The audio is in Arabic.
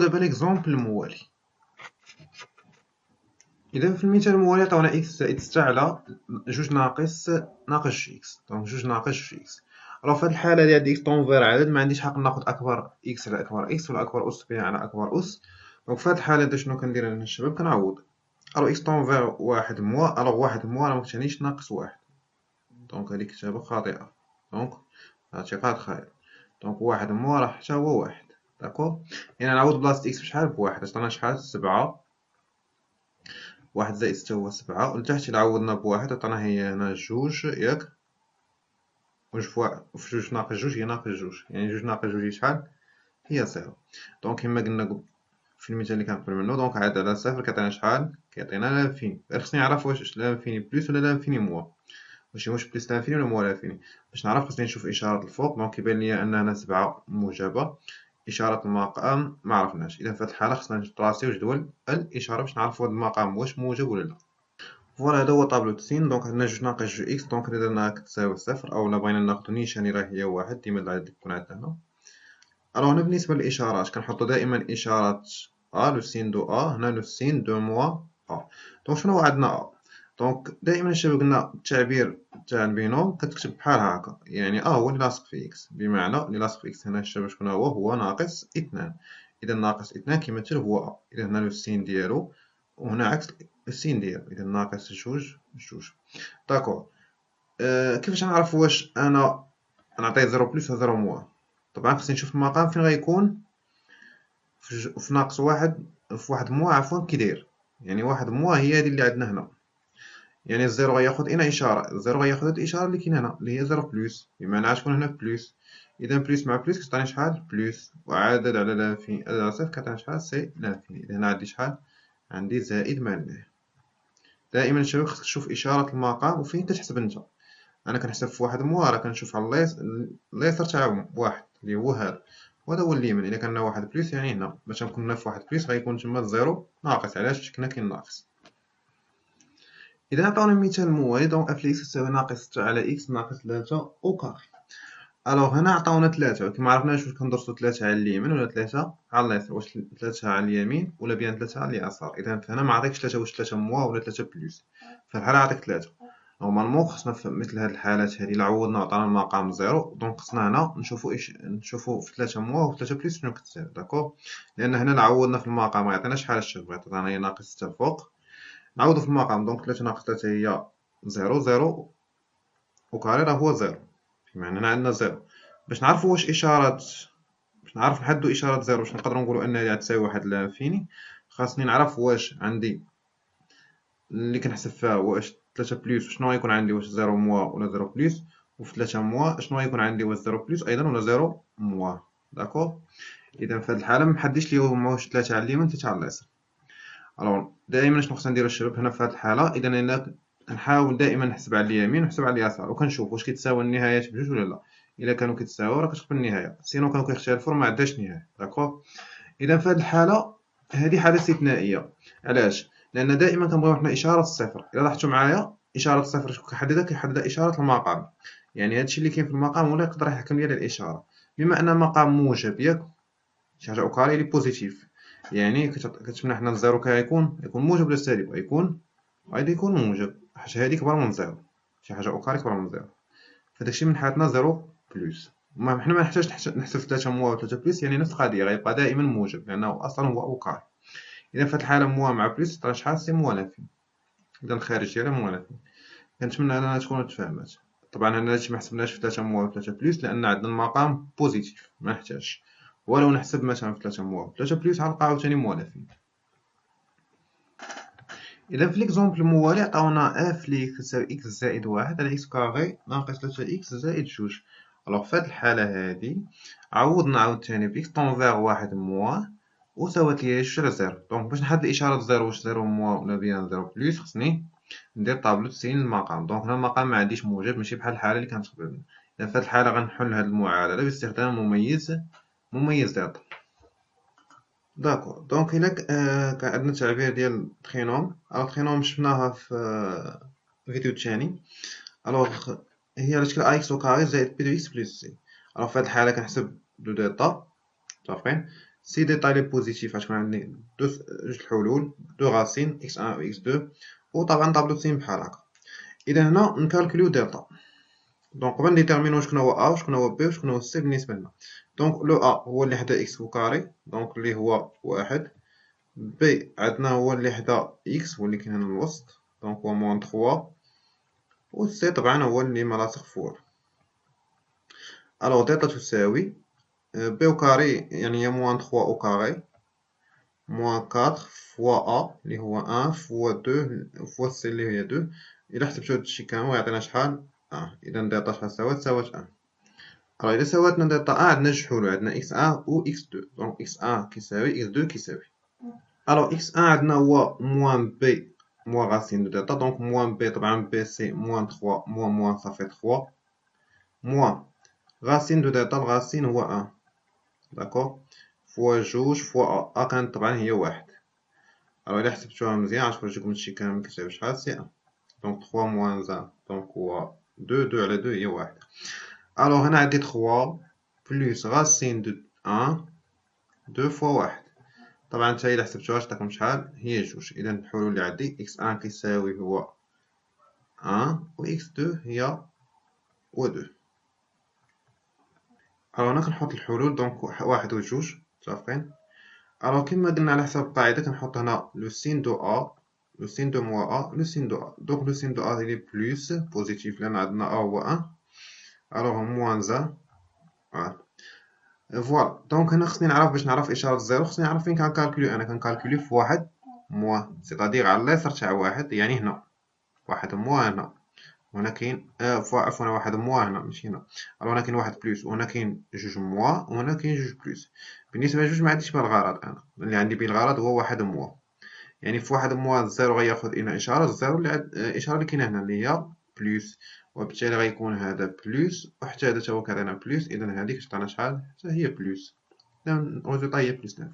دابا ليكزومبل الموالي. إذا في المثال الموالي عطاونا إكس زائد 6 على جوج ناقص جوج إكس، دونك جوج ناقص جوج إكس. ألوغ في هاد الحالة هادي عندي إكس طونفير عدد، معنديش حق ناخد أكبر إكس على أكبر إكس ولا أكبر أس طبيعي على أكبر أس. دونك في هاد الحالة هادا شنو كندير أنا الشباب؟ كنعوض. ألوغ إكس طونفير واحد موا، ألوغ واحد موا راه مكتعنيش ناقص واحد، دونك هادي كتابة خاطئة، دونك اعتقاد خاطئ. دونك واحد موا راه حتى هو واحد، داكوغ. يعني نعوض بلاصة إكس بشحال؟ بواحد. عطانا شحال؟ 7. واحد زائد 6 هو 7، ولتحت إلا عوضنا بواحد عطانا هي هنا جوج، ياك؟ جوج في جوج ناقص جوج هي ناقص جوج، يعني جوج ناقص جوج هي شحال؟ هي 0. دونك كيما قلنا في المثال اللي كان قبل منو، دونك عاد على 0 كيعطينا شحال؟ كيعطينا لانفيني. غير خصني نعرف واش لانفيني بلوس ولا لانفيني موا، واش بلوس لانفيني ولا موا لانفيني. باش نعرف خصني نشوف إشارة الفوق، دونك كيبان ليا أن هنا 7 موجبة، إشارة المقام معرفناش. إذا في هاد الحالة خصنا نطراسيو جدول الإشارة باش نعرفو هاد المقام واش موجب ولا لا. فوالا هذا هو طابلو التسين. دونك عندنا جوج ناقص جوج إكس، دونك إذا درنا كتساوي صفر، أولا بغينا ناخدو نيشاني راه هي واحد، ديما العدد يكون عندنا هنا. ألوغ هنا بالنسبة للإشارات كنحطو دائما إشارة لو سين دو هنا لو سين دو موا دونك شنو عندنا دونك دائما الشباب قلنا التعبير تاع البينوم كتكتب بحال هاكا، يعني هو اللي لاصق في إكس، بمعنى اللي لاصق في إكس هنا الشباب شكون هو ناقص اثنان. إذا ناقص اثنان كيمثل هو إذا هنا لو سين ديالو، وهنا عكس السين ديالو، إذا ناقص جوج جوج. داكوغ. كيفاش نعرف واش أنا نعطيه زيرو بلوس ولا زيرو موا؟ طبعا خصني نشوف المقام فين غيكون في ناقص واحد، في واحد موا عفوا كي داير، يعني واحد موا هي هادي اللي عندنا هنا، يعني الزيرو غياخد هنا إشارة، الزيرو غياخد هاد الإشارة اللي كاينة هنا اللي هي زيرو بلوس، بمعنى غتكون هنا بلوس. إذا بلوس مع بلوس كتعطيني شحال؟ بلوس، وعدد على لانفيني على صفر كتعطيني شحال؟ سي لانفيني. إذا هنا عندي شحال؟ عندي زائد معناه. دائما الشباب خصك تشوف إشارة المقام وفين كتحسب نتا. أنا كنحسب في واحد موا راه كنشوف على اليسار تاع واحد اللي هو هذا، وهذا هو اليمين. إلا كان واحد بلوس يعني هنا باش كنا في واحد بلوس غيكون تما الزيرو ناقص، علاش؟ كنا كاين ناقص. إذا عطاونا مثال موالي، دونك اف إكس تساوي ناقص 6 على إكس ناقص 3 أو كاري. ألوغ هنا عطاونا 3، كيما عرفناش واش كندرسو 3 على اليمين ولا 3 على اليسار، واش 3 على اليمين ولا بيان 3 على اليسار. إذا هنا معطيكش 3 واش 3 موا ولا 3 بلوس، في الحالة عطيك 3. نورمالمون خصنا في مثل هاد الحالات هادي إلا عوضنا وعطانا المقام زيرو، دونك خصنا هنا نشوفو في 3 موا و 3 بلوس شنو كتساوي، داكوغ. لأن هنا إلا عوضنا في المقام غيعطينا شحال الشباب؟ غيعطينا هي ناقص 6 الفوق، نعوضو في المقام دونك 3 ناقص 3 هي زيرو، زيرو وكاري راه هو زيرو، بمعنى هنا عندنا زيرو. باش نعرفو واش إشارة، باش نعرف نحددو إشارة زيرو باش نقدرو نقولو أن هي تساوي واحد لانفيني، خاصني نعرف واش عندي اللي كنحسب فيها واش 3 بلوس شنو غيكون عندي، واش زيرو موا ولا زيرو بلوس، وفي 3 موا شنو غيكون عندي، واش زيرو بلوس أيضا ولا زيرو موا، داكوغ. إذا في هاد الحالة منحددش ليهم واش 3 على اليمين 3 على اليسار. ألوغ دائما شنو خصنا نديرو الشباب هنا في هاد الحالة؟ إذا أنا كنحاول دائما نحسب على اليمين ونحسب على اليسار، وكنشوف واش كيتساوى النهايات بجوج ولا لا. إلا كانوا كيتساويو راه كتقبل النهاية، سينو كانوا كيختلفو راه معندهاش نهاية، داكوغ. إذا في هاد الحالة هادي حالة استثنائية، علاش؟ لأن دائما كنبغيو حنا إشارة الصفر. إلا لاحظتو معايا إشارة الصفر شكون كيحددها إشارة المقام، يعني هادشي اللي كاين في المقام هو اللي يقدر يحكم لي على الإشارة. بما أن المقام موجب ياك، شي حاجة أوكاري لي بوزيتيف، يعني كتمنى حنا الزيرو كيكون موجب ولا سالب؟ غادي يكون موجب، حيت هادي كبر من زيرو، شي حاجة أوكاري كبر من زيرو، فداكشي من حالتنا زيرو بلوس. المهم حنا منحتاجش نحسب 3 موا و 3 بلوس، يعني نفس القضية غيبقى دائما موجب لأنه أصلا هو أوكاري. إذا في هاد الحالة موا مع بلوس عطانا شحال؟ سي موا لانفين. إذا الخارج ديالها موا لانفين. كنتمنى أنها تكون تفهمات. طبعا هنا هادشي محسبناش في 3 موا و 3 بلوس لأن عندنا المقام بوزيتيف منحتاجش، ولو نحسب مثلا في 3 موا و 3 بلوس غنلقى عاوتاني موا لانفين. إذا في ليكزومبل الموالي عطاونا اف لي تساوي إكس زائد واحد على إكس كاغي ناقص 3 إكس زائد جوج. ألوغ في هاد الحالة هادي عوضنا عاوتاني بإكس طونفيغ واحد موا وساوات ليا جوج على زيرو. دونك باش نحدد إشارة زيرو واش زيرو موا ولا بيان زيرو بلوس خصني ندير طابلو تسين المقام. دونك هنا المقام معنديش موجب ماشي بحال الحالة اللي كانت قبل. إذا في هاد الحالة غنحل هاد المعادلة باستخدام مميز داتا. داكور. دونك إلا كان عندنا تعبير ديال تخينوم، تخينوم شفناها في فيديو تاني. ألوغ هي على شكل أكس أو كاري زائد بي دو إكس بلس سي. ألوغ في هاد الحالة كنحسب دو داتا متفقين، سي ديتاي لي بوزيتيف غتكون عندي جوج الحلول، دو غاسين x1 و x2، وطبعا طابلو سين بحال هكا. اذا هنا نكالكوليو دلتا. دونك قبل نديتيرمينو شكون هو ا وشكون هو بي وشكون هو سي بالنسبه لنا. دونك لو ا هو اللي حدا اكس و كاري، دونك اللي هو واحد. بي عندنا هو اللي حدا اكس، هو اللي كاين هنا الوسط، دونك هو موان 3. و سي طبعا هو اللي ملاصق فوق. الوغ دلتا تساوي بي او كاري، يعني هي موان 3 او كاري موان 4 فوا ا اللي هو 1 فوا 2 فوا سي اللي هي 2. الى حسبتو هادشي كامل غيعطينا شحال؟ اذا دلتا شحال ساوات؟ ساوات 1. الوغ الى ساواتنا دلتا عندنا جوج حلول، عندنا x1 و x2. دونك x1 كيساوي x2 كيساوي. الوغ x1 عندنا هو موان بي موان غاسين دو دلتا، دونك موان بي طبعا بي سي موان 3 موان صافي 3 موان غاسين دو دلتا، الغاسين هو 1 داكوغ فوا جوج فوا ا كانت طبعا هي واحد. الوغ الى حسبتوها مزيان غتخرج لكم هادشي كامل كيساوي شحال؟ سي 1. دونك 3 موان 1 دونك هو 2 2 على 2 هي واحد. الوغ هنا عندي 3 بلوس غاسين دو 1 2 فوا واحد. طبعا نتا إلا حسبتوها تعطيكم شحال؟ هي جوج. إذا الحلول اللي عندي x1 كيساوي هو 1 و x2 هي هو 2. الوغ هنا كنحط الحلول، دونك واحد و جوج متوافقين. الوغ كيما درنا على حساب القاعدة كنحط هنا لو سين دو ا، لو سين دو موا ا، لو سين دو ا. دونك لو سين دو ا إلي بلوس بوزيتيف لأن عندنا ا هو 1. الوغ موان 1 فوالا. دونك هنا خصني نعرف، باش نعرف إشارة الزيرو خصني نعرف فين كنكالكولي. أنا كنكالكولي في واحد موان، سيتادير على اليسار تاع واحد، يعني هنا واحد موان هنا، وهنا كاين عفوا واحد موان هنا ماشي هنا. الوغ هنا كاين واحد بلوس، وهنا كاين جوج موان، وهنا كاين جوج بلوس. بالنسبة لجوج معنديش بها الغرض، أنا اللي عندي بيه الغرض هو واحد موان. يعني في واحد موان الزيرو غياخد لنا إشارة، الزيرو اللي الإشارة اللي كاينة هنا اللي هي بلوس، وبالتالي غيكون هذا بلوس، وحتى هذا تا هو كيعطينا بلوس. إذا هذيك تعطينا شحال؟ حتى هي بلوس. إذا الريزولطا هي بلوس 9.